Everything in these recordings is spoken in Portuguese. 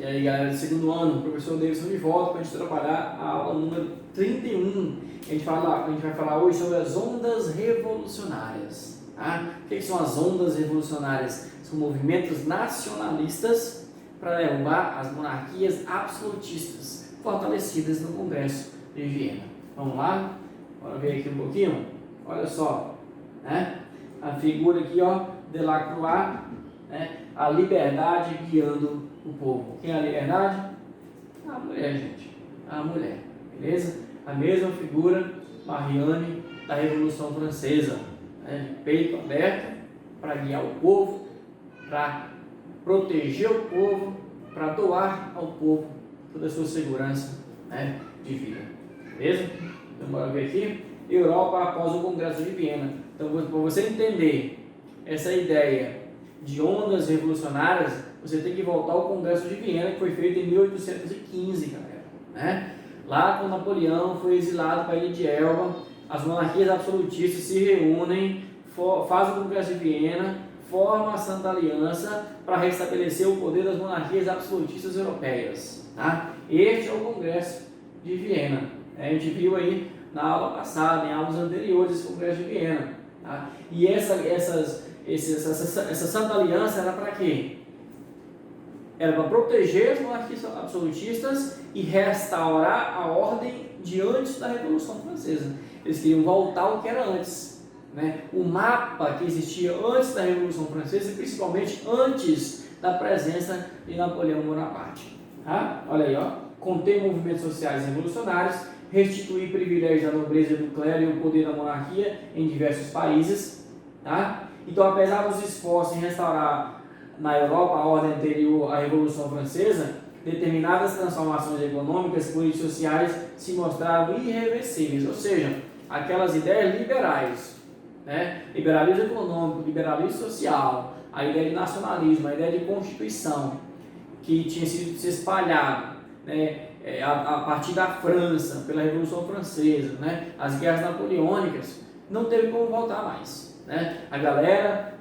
E aí, galera do segundo ano, o professor Davidson de volta para a gente trabalhar a aula número 31. A gente vai falar hoje sobre as ondas revolucionárias. Tá? O que são as ondas revolucionárias? São movimentos nacionalistas para derrubar as monarquias absolutistas fortalecidas no Congresso de Viena. Vamos lá? Bora ver aqui um pouquinho? Olha só, né? A figura aqui, ó, Delacroix, né? A liberdade guiando o povo. Quem é a liberdade? A mulher, gente. A mulher, beleza? A mesma figura, Marianne, da Revolução Francesa, né? De peito aberto, para guiar o povo, para proteger o povo, para doar ao povo toda a sua segurança, né, de vida. Beleza? Então, bora ver aqui. Europa após o Congresso de Viena. Então, para você entender essa ideia de ondas revolucionárias, você tem que voltar ao Congresso de Viena, que foi feito em 1815, galera, né? Lá, quando Napoleão foi exilado para a Ilha de Elba, as monarquias absolutistas se reúnem, fazem o Congresso de Viena, formam a Santa Aliança para restabelecer o poder das monarquias absolutistas europeias. Tá? Este é o Congresso de Viena. A gente viu aí na aula passada, em aulas anteriores, esse Congresso de Viena. Tá? E essa Santa Aliança era para quê? Era para proteger as monarquias absolutistas e restaurar a ordem de antes da Revolução Francesa. Eles queriam voltar ao que era antes, né? O mapa que existia antes da Revolução Francesa, e principalmente antes da presença de Napoleão Bonaparte. Tá? Olha aí, ó. Conter movimentos sociais revolucionários, restituir privilégios da nobreza e do clero e o poder da monarquia em diversos países. Tá? Então, apesar dos esforços em restaurar na Europa a ordem anterior à Revolução Francesa, determinadas transformações econômicas, políticas e sociais se mostraram irreversíveis, ou seja, aquelas ideias liberais, né? Liberalismo econômico, liberalismo social, a ideia de nacionalismo, a ideia de constituição, que tinha sido se espalhado, né, a partir da França, pela Revolução Francesa, né, as guerras napoleônicas, não teve como voltar mais, né? A galera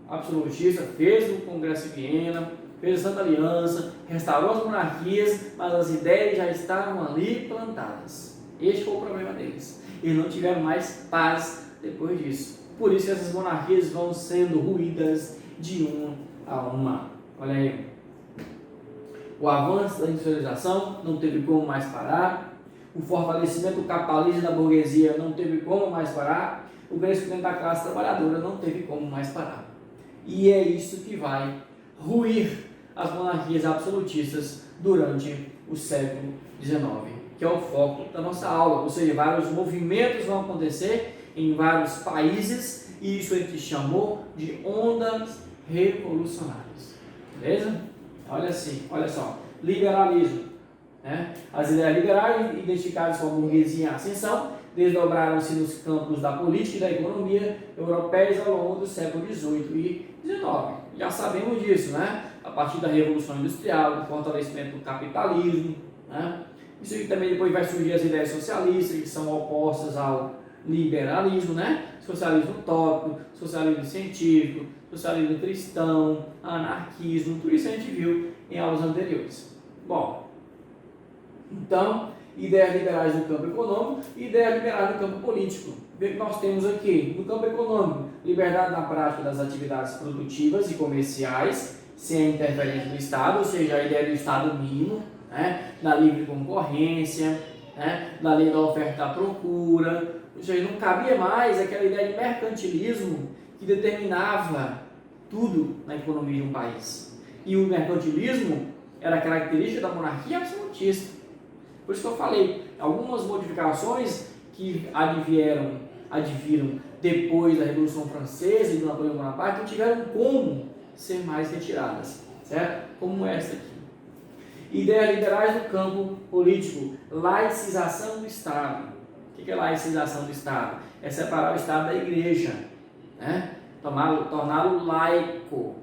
absolutista fez o Congresso de Viena, fez a Santa Aliança, restaurou as monarquias, mas as ideias já estavam ali plantadas. Este foi o problema deles. Eles não tiveram mais paz depois disso. Por isso que essas monarquias vão sendo ruídas de uma a uma. Olha aí. O avanço da industrialização não teve como mais parar. O fortalecimento do capitalismo da burguesia não teve como mais parar. O crescimento da classe trabalhadora não teve como mais parar. E é isso que vai ruir as monarquias absolutistas durante o século XIX, que é o foco da nossa aula. Ou seja, vários movimentos vão acontecer em vários países e isso a gente chamou de ondas revolucionárias. Beleza? Olha só. Liberalismo. Né? As ideias liberais, identificadas com a burguesia em ascensão, desdobraram-se nos campos da política e da economia europeias ao longo do século XVIII e XIX. Já sabemos disso, né? A partir da Revolução Industrial, do fortalecimento do capitalismo, né? Isso aí também depois vai surgir as ideias socialistas, que são opostas ao liberalismo, né? Socialismo utópico, socialismo científico, socialismo cristão, anarquismo, tudo isso a gente viu em aulas anteriores. Bom, então, ideias liberais no campo econômico e ideias liberais no campo político. Vê que nós temos aqui, no campo econômico, liberdade na prática das atividades produtivas e comerciais, sem a interferência do Estado, ou seja, a ideia do Estado mínimo, né, da livre concorrência, né, da lei da oferta e da procura, ou seja, não cabia mais aquela ideia de mercantilismo que determinava tudo na economia de um país. E o mercantilismo era a característica da monarquia absolutista. Por isso que eu falei, algumas modificações que adviram depois da Revolução Francesa e do Napoleão Bonaparte não tiveram como ser mais retiradas, certo? Como esta aqui. Ideias liberais no campo político, laicização do Estado. O que é laicização do Estado? É separar o Estado da Igreja, né? Torná-lo laico.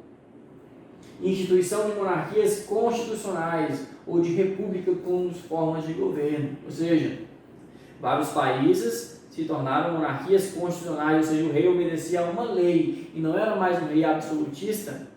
Instituição de monarquias constitucionais ou de república como formas de governo, ou seja, vários países se tornaram monarquias constitucionais, ou seja, o rei obedecia a uma lei e não era mais um rei absolutista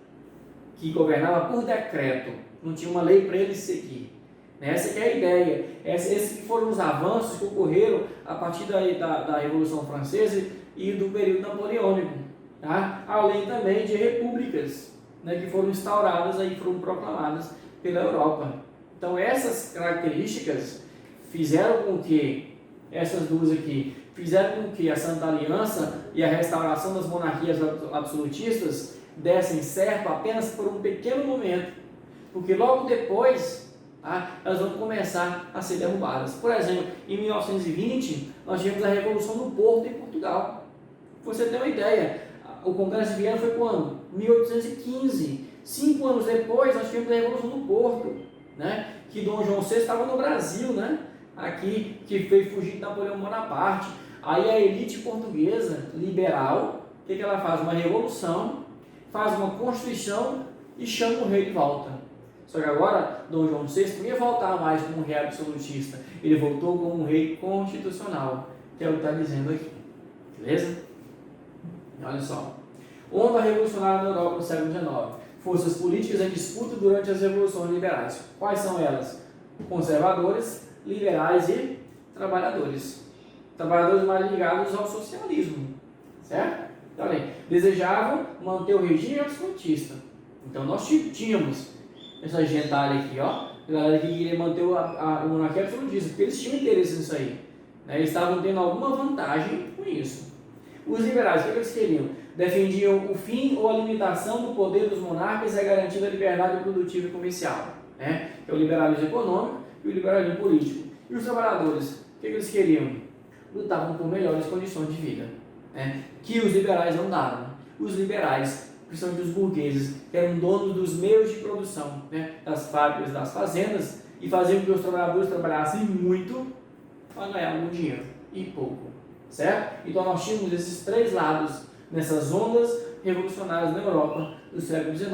que governava por decreto, não tinha uma lei para eles seguir. Essa que é a ideia. Esses foram os avanços que ocorreram a partir da Revolução Francesa e do período napoleônico, tá? Além também de repúblicas, né, que foram instauradas e foram proclamadas pela Europa. Então essas características fizeram com que, essas duas aqui, fizeram com que a Santa Aliança e a restauração das monarquias absolutistas dessem certo apenas por um pequeno momento, porque logo depois, tá, elas vão começar a ser derrubadas. Por exemplo, em 1920, nós tivemos a Revolução do Porto em Portugal. Pra você ter uma ideia, o Congresso de Viena foi quando? 1815. 5 anos depois, nós tivemos a Revolução do Porto, né, que Dom João VI estava no Brasil, né, aqui, que fez fugir de Napoleão Bonaparte. Aí a elite portuguesa, liberal, o que ela faz? Uma revolução, faz uma constituição e chama o rei de volta. Só que agora, Dom João VI não ia voltar mais como um rei absolutista, ele voltou como um rei constitucional, que é o que está dizendo aqui. Beleza? Olha só. Onda revolucionária na Europa no século XIX. Forças políticas em disputa durante as revoluções liberais. Quais são elas? Conservadores, liberais e trabalhadores. Trabalhadores mais ligados ao socialismo. Certo? Então, olha aí, desejavam manter o regime absolutista. Então, nós tínhamos essa gentalha aqui, ó, a galera que queria manter a monarquia absolutista, porque eles tinham interesse nisso aí. Né? Eles estavam tendo alguma vantagem com isso. Os liberais, o que eles queriam? Defendiam o fim ou a limitação do poder dos monarcas e a garantia da liberdade produtiva e comercial, né? Que é o liberalismo econômico e o liberalismo político. E os trabalhadores, o que eles queriam? Lutavam por melhores condições de vida, né? Que os liberais não davam. Os liberais, principalmente os burgueses, que eram donos dos meios de produção, né? Das fábricas, das fazendas, e faziam com que os trabalhadores trabalhassem muito para ganhar algum dinheiro, e pouco, certo? Então nós tínhamos esses três lados nessas ondas revolucionárias na Europa do século XIX,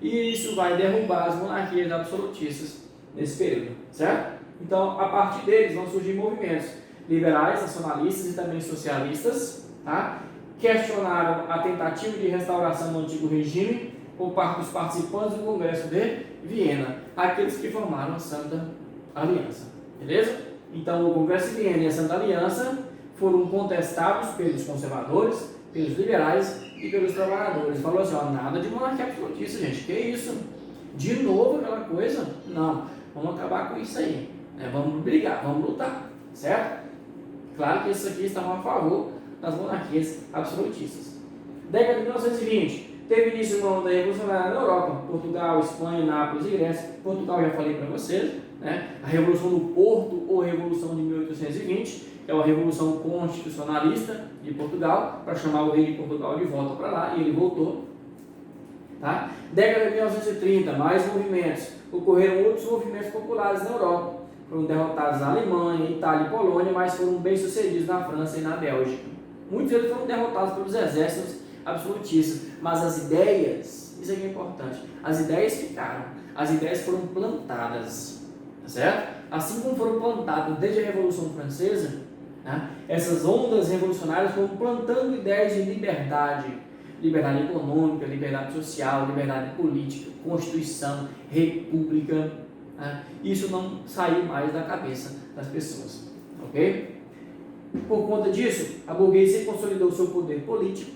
e isso vai derrubar as monarquias absolutistas nesse período, certo? Então, a partir deles vão surgir movimentos liberais, nacionalistas e também socialistas, tá? Questionaram a tentativa de restauração do antigo regime por parte dos participantes do Congresso de Viena, aqueles que formaram a Santa Aliança, beleza? Então, o Congresso de Viena e a Santa Aliança foram contestados pelos conservadores, pelos liberais e pelos trabalhadores. Falou assim, ó, nada de monarquia absolutista, gente, que isso? De novo aquela coisa? Não, vamos acabar com isso aí, né? Vamos brigar, vamos lutar, certo? Claro que esses aqui estavam a favor das monarquias absolutistas. Década de 1920, teve início uma onda revolucionária na Europa, Portugal, Espanha, Nápoles e Grécia. Portugal já falei para vocês, né? A Revolução do Porto ou Revolução de 1820, é uma revolução constitucionalista de Portugal, para chamar o rei de Portugal de volta para lá, e ele voltou. Tá? Década de 1930, mais movimentos. Ocorreram outros movimentos populares na Europa. Foram derrotados na Alemanha, Itália e Polônia, mas foram bem sucedidos na França e na Bélgica. Muitos deles foram derrotados pelos exércitos absolutistas, mas as ideias, isso aqui é importante, as ideias ficaram, as ideias foram plantadas, tá certo? Assim como foram plantadas desde a Revolução Francesa, né? Essas ondas revolucionárias foram plantando ideias de liberdade, liberdade econômica, liberdade social, liberdade política, constituição, república, né? Isso não saiu mais da cabeça das pessoas, ok? Por conta disso, a burguesia consolidou seu poder político,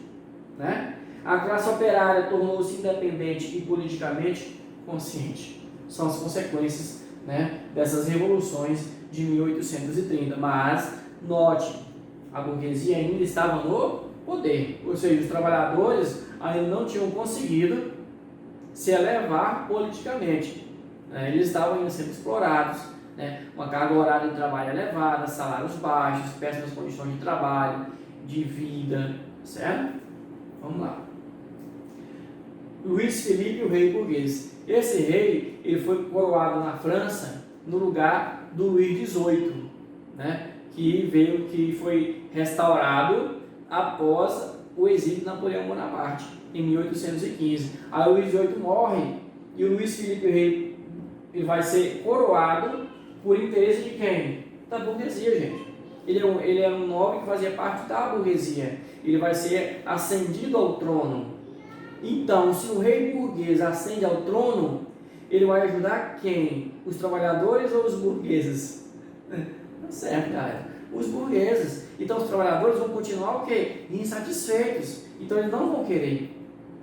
né? A classe operária tornou-se independente e politicamente consciente. São as consequências, né, dessas revoluções de 1830. Mas, note, a burguesia ainda estava no poder, ou seja, os trabalhadores ainda não tinham conseguido se elevar politicamente, né? Eles estavam ainda sendo explorados, né? Uma carga horária de trabalho elevada, salários baixos, péssimas condições de trabalho, de vida, certo? Vamos lá. Luís Felipe, o rei burguês. Esse rei, ele foi coroado na França no lugar do Luís XVIII, né? Que foi restaurado após o exílio de Napoleão Bonaparte, em 1815. Aí o Luís XVIII morre e o Luís Felipe, o rei, ele vai ser coroado por interesse de quem? Da burguesia, gente. Ele era um nobre que fazia parte da burguesia. Ele vai ser ascendido ao trono. Então, se o rei burguês ascende ao trono, ele vai ajudar quem? Os trabalhadores ou os burgueses? Não é certo, galera. Os burgueses. Então os trabalhadores vão continuar o quê? Insatisfeitos. Então eles não vão querer.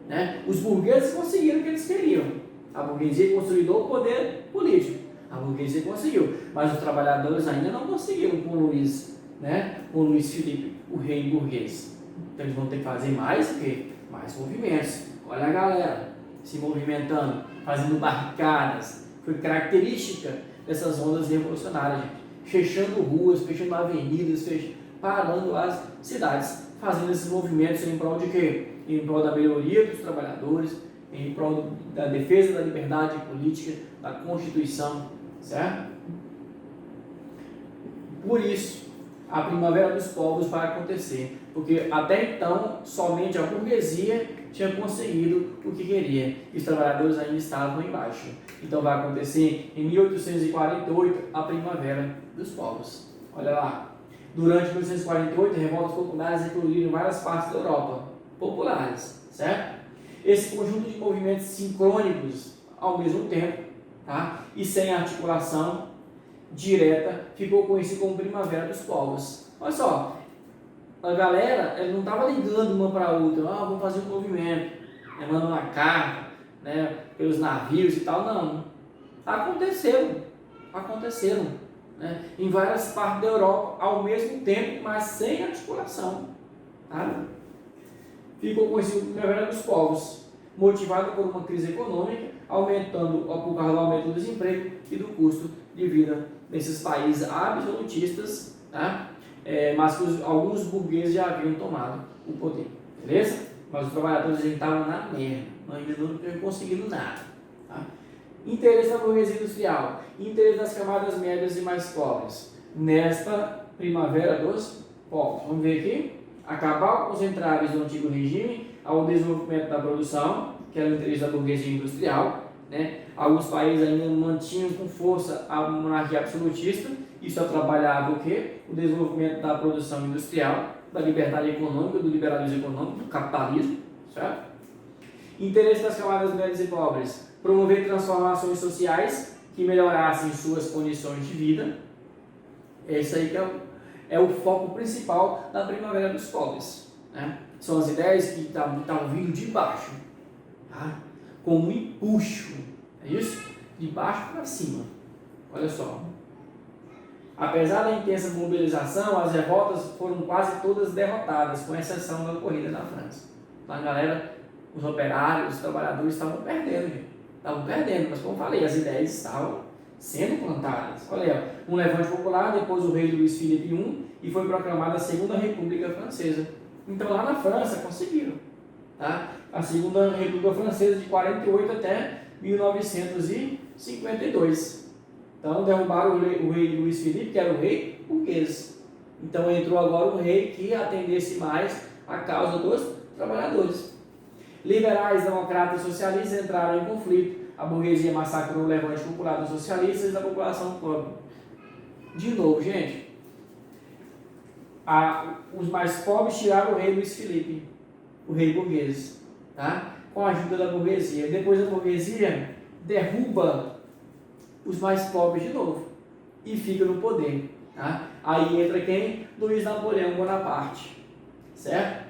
Né? Os burgueses conseguiram o que eles queriam. A burguesia consolidou o poder político. A burguesia conseguiu. Mas os trabalhadores ainda não conseguiram com Luís, né? Com Luís Filipe, o rei burguês. Então eles vão ter que fazer mais o quê? Mais movimentos. Olha a galera se movimentando, fazendo barricadas. Foi característica dessas ondas revolucionárias, gente. Fechando ruas, fechando avenidas, parando as cidades, fazendo esses movimentos em prol de quê? Em prol da melhoria dos trabalhadores, em prol da defesa da liberdade política, da Constituição, certo? Por isso, a primavera dos povos vai acontecer, porque até então somente a burguesia tinha conseguido o que queria, e os trabalhadores ainda estavam embaixo. Então vai acontecer em 1848 a primavera dos povos. Olha lá, durante 1848 revoltas populares eclodiram em várias partes da Europa, populares, certo? Esse conjunto de movimentos sincrônicos ao mesmo tempo, tá? E sem articulação direta, ficou conhecido como Primavera dos Povos. Olha só, a galera não estava ligando uma para a outra, vamos fazer um movimento, mandando uma carta, né, pelos navios e tal, não. Aconteceram, né, em várias partes da Europa ao mesmo tempo, mas sem articulação. Tá? Ficou conhecido como Primavera dos Povos, motivado por uma crise econômica, aumentando por causa do aumento do desemprego e do custo de vida nesses países absolutistas, tá? Mas que alguns burgueses já haviam tomado o poder, beleza? Mas os trabalhadores estavam na merda, ainda não tinham conseguido nada. Tá? Interesse da burguesia industrial, interesse das camadas médias e mais pobres, nesta primavera dos povos. Vamos ver aqui? Acabar com os entraves do antigo regime ao desenvolvimento da produção, que era o interesse da burguesia industrial, né? Alguns países ainda mantinham com força a monarquia absolutista, isso atrapalhava o quê? O desenvolvimento da produção industrial, da liberdade econômica, do liberalismo econômico, do capitalismo, certo? Interesse das camadas médias e pobres, promover transformações sociais que melhorassem suas condições de vida. Esse aí que é o foco principal da Primavera dos Povos, né? São as ideias que estavam vindo de baixo, tá? Com um empuxo, é isso? De baixo para cima. Olha só. Apesar da intensa mobilização, as revoltas foram quase todas derrotadas, com exceção da ocorrida na França. Então, a galera, os operários, os trabalhadores estavam perdendo, gente. Estavam perdendo, mas como eu falei, as ideias estavam sendo plantadas. Olha aí, um levante popular, depois o rei Luís Filipe I, e foi proclamada a Segunda República Francesa. Então lá na França conseguiram, tá? A Segunda República Francesa de 48 até 1952. Então derrubaram o rei Luís Filipe, que era o rei burguês. Então entrou agora um rei que atendesse mais a causa dos trabalhadores. Liberais, democratas e socialistas entraram em conflito. A burguesia massacrou o levante popular dos socialistas e da população pobre. De novo, gente, os mais pobres tiraram o rei Luís Filipe, o rei burguês, tá? Com a ajuda da burguesia. Depois a burguesia derruba os mais pobres de novo e fica no poder. Tá? Aí entra quem? Luiz Napoleão Bonaparte, certo?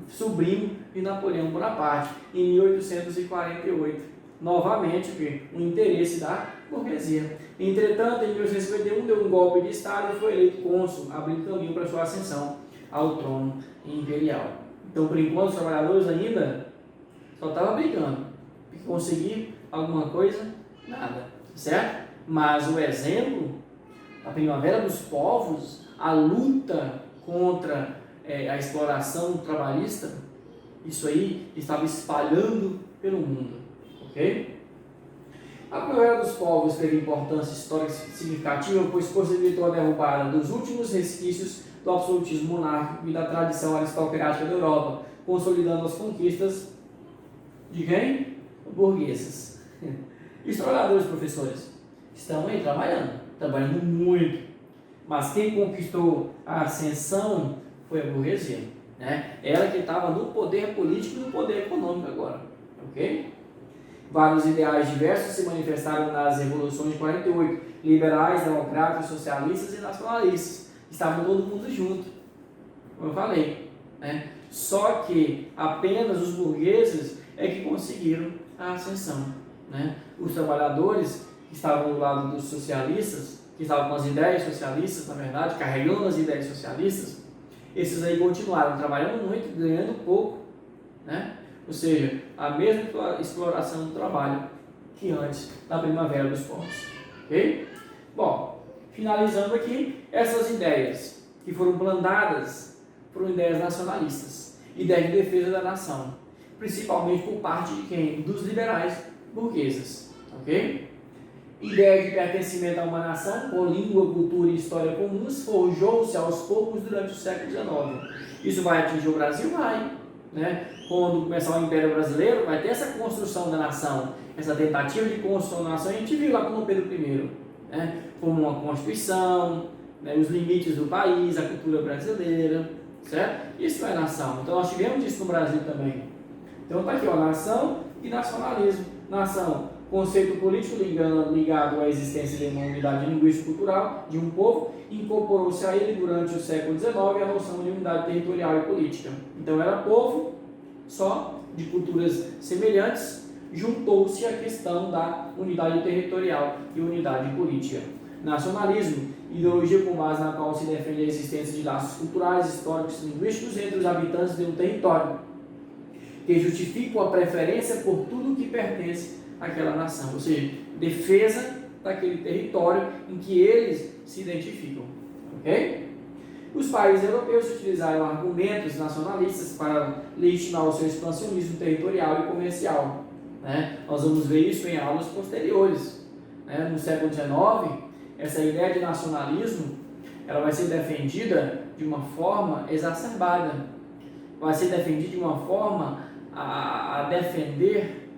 Sobrinho de Napoleão Bonaparte, em 1848. Novamente, o interesse da burguesia. Entretanto, em 1851, deu um golpe de Estado e foi eleito cônsul, abrindo caminho para sua ascensão ao trono imperial. Então, por enquanto, os trabalhadores ainda só estavam brigando. Conseguir alguma coisa? Nada. Certo? Mas o exemplo, a Primavera dos Povos, a luta contra a exploração trabalhista, isso aí estava espalhando pelo mundo. Ok? A Primavera dos Povos teve importância histórica significativa, pois possibilitou a derrubada dos últimos resquícios do absolutismo monárquico e da tradição aristocrática da Europa, consolidando as conquistas de quem? Burgueses. E os trabalhadores, professores, estão aí trabalhando muito. Mas quem conquistou a ascensão foi a burguesia, né? Ela que estava no poder político e no poder econômico agora, ok? Vários ideais diversos se manifestaram nas revoluções de 48, liberais, democratas, socialistas e nacionalistas. Estavam todo mundo junto, como eu falei, né? Só que apenas os burgueses é que conseguiram a ascensão, né? Os trabalhadores que estavam do lado dos socialistas, que estavam com as ideias socialistas, na verdade, carregando as ideias socialistas, esses aí continuaram trabalhando muito, ganhando pouco, né? Ou seja, a mesma exploração do trabalho que antes da Primavera dos Povos. Ok? Bom, finalizando aqui, essas ideias que foram plantadas foram ideias nacionalistas, ideias de defesa da nação, principalmente por parte de quem? Dos liberais burgueses. Ok? Ideia de pertencimento a uma nação com língua, cultura e história comuns forjou-se aos poucos durante o século XIX. Isso vai atingir o Brasil? Vai. Né? Quando começar o Império Brasileiro, vai ter essa construção da nação, essa tentativa de construção da nação. A gente viu lá com o Pedro I, né? Como uma Constituição, né? Os limites do país, a cultura brasileira, certo? Isso é nação. Então nós tivemos isso no Brasil também. Então está aqui, ó, nação e nacionalismo. Nação, conceito político ligado à existência de uma unidade linguístico-cultural de um povo, incorporou-se a ele durante o século XIX a noção de unidade territorial e política. Então era povo só de culturas semelhantes, juntou-se a questão da unidade territorial e unidade política. Nacionalismo, ideologia com base na qual se defende a existência de laços culturais, históricos e linguísticos entre os habitantes de um território, que justificam a preferência por tudo que pertence àquela nação, ou seja, defesa daquele território em que eles se identificam. Ok? Os países europeus utilizaram argumentos nacionalistas para legitimar o seu expansionismo territorial e comercial. Né? Nós vamos ver isso em aulas posteriores. Né? No século XIX, essa ideia de nacionalismo ela vai ser defendida de uma forma exacerbada, vai ser defendida de uma forma a defender,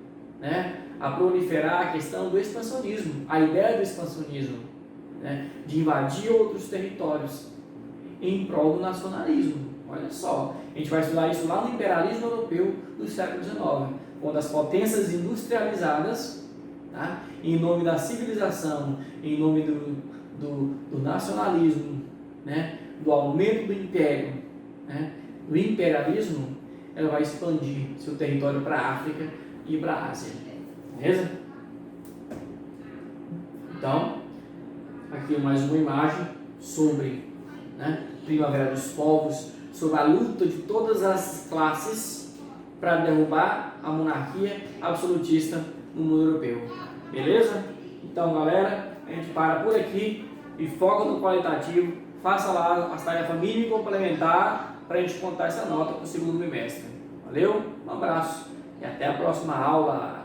né, a proliferar a questão do expansionismo, a ideia do expansionismo, né, de invadir outros territórios em prol do nacionalismo. Olha só, a gente vai estudar isso lá no imperialismo europeu do século XIX, quando as potências industrializadas, tá, em nome da civilização, em nome do nacionalismo, né, do aumento do império, né, do imperialismo, ela vai expandir seu território para a África e para a Ásia. Beleza? Então, aqui mais uma imagem sobre, né, Primavera dos Povos, sobre a luta de todas as classes para derrubar a monarquia absolutista no mundo europeu. Beleza? Então, galera, a gente para por aqui e foca no qualitativo. Faça lá as tarefas mínimas e complementar para a gente contar essa nota para o segundo bimestre. Valeu? Um abraço e até a próxima aula.